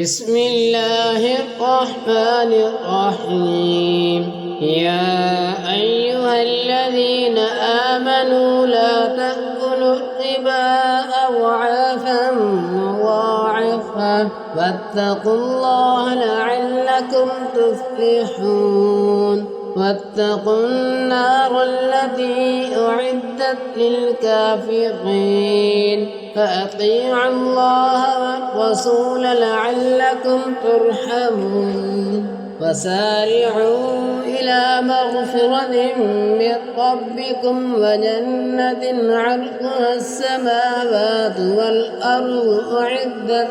بسم الله الرحمن الرحيم. يا أيها الذين آمنوا لا تأكلوا الربا أضعافا مضاعفة واتقوا الله لعلكم تفلحون. واتقوا النار التي أعدت للكافرين. فأطيعوا الله والرسول لعلكم ترحمون. وسارعوا إلى مغفرة من ربكم وجنة عرضها السماوات والأرض أعدت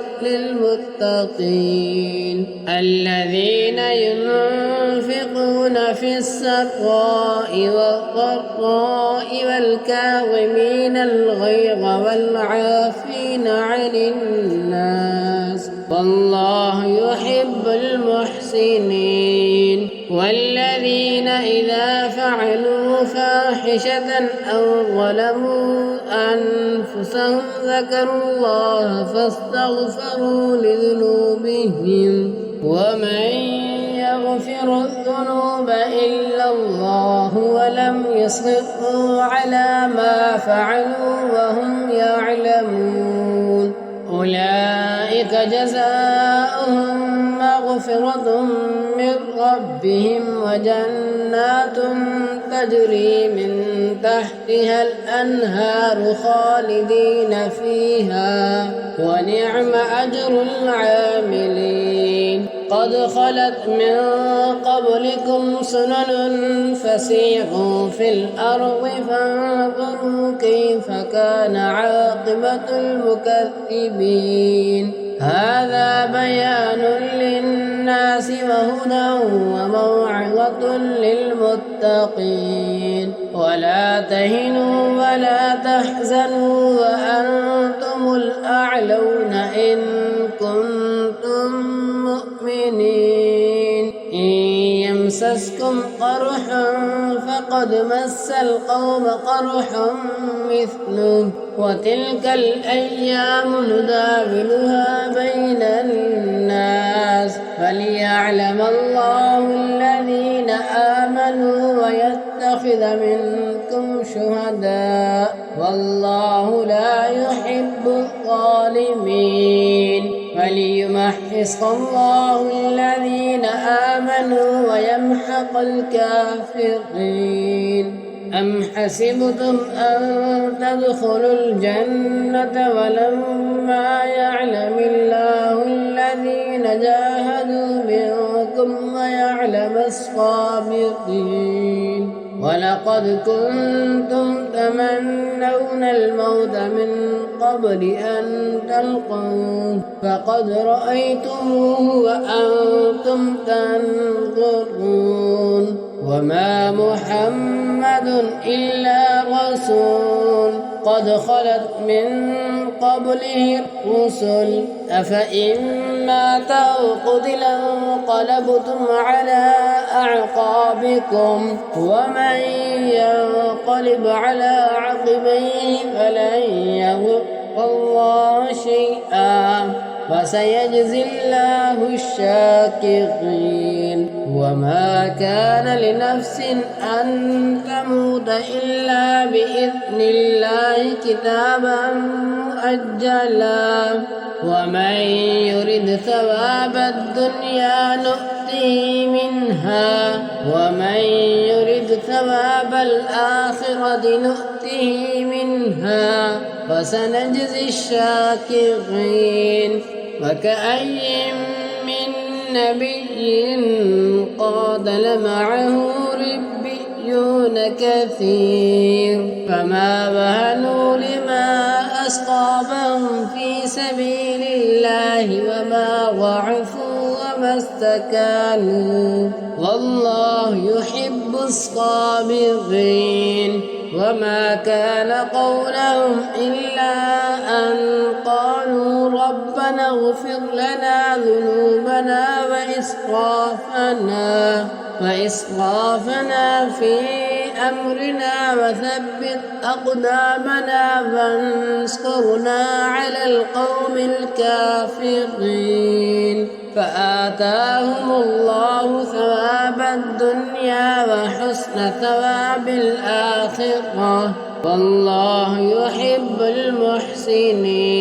للمتقين الذين ينفقون في السراء والضراء والكاظمين الغيظ والعافين عن الناس والله يحب المحسنين. والذين إذا فعلوا فاحشة أو ظلموا أنفسهم ذكروا الله فاستغفروا لذنوبهم ومن يغفر الذنوب إلا الله ولم يصروا على ما فعلوا وهم يعلمون أولئك جزاؤهم مغفرة من ربهم وجنات تجري من تحتها الأنهار خالدين فيها ونعم أجر العاملين. قد خلت من قبلكم سنن فسيروا في الأرض فانظروا كيف كان عاقبة المكذبين. هذا بيان للناس وهدى وموعظة للمتقين. ولا تهنوا ولا تحزنوا وأنتم الأعلون إن كنتم مؤمنين. إن يمسسكم قرح فقد مس القوم قرح مثله وتلك الأيام نداولها بين الناس فليعلم الله الذين آمنوا ويتخذ منكم شهداء والله لا يحب الظالمين. فليمحص الله الذين آمنوا ويمحق الكافرين. أم حسبتم أن تدخلوا الجنة ولما يعلم الله الذين جاهدوا منكم ويعلم الصابرين. ولقد كنتم تمنون الموت من قبل أن تلقوه فقد رأيتموه وأنتم تنظرون. وما محمد إلا رسول قد خلت من قبله الرسل أفإن مات أو قتل انقلبتم على أعقابكم ومن ينقلب على عقبيه فلن يضر الله شيئا وسيجزي الله الشاكرين. وما كان لنفس أن تموت إلا بإذن الله كتابا مؤجلا ومن يرد ثواب الدنيا نؤته منها ومن يرد ثواب الآخرة نؤته منها وسنجزي الشاكرين. وكأي من نبي قاتل معه ربيون كثير فما وهنوا لما أصابهم في سبيل الله وما ضعفوا وما استكانوا والله يحب الصابرين. وما كان قولهم إلا أن قالوا ربنا اغفر لنا ذنوبنا وإسرافنا في أمرنا وثبت أقدامنا فانصرنا على القوم الكافرين. فآتاهم الله ثواب الدنيا وحسن ثواب الآخرة والله يحب المحسنين.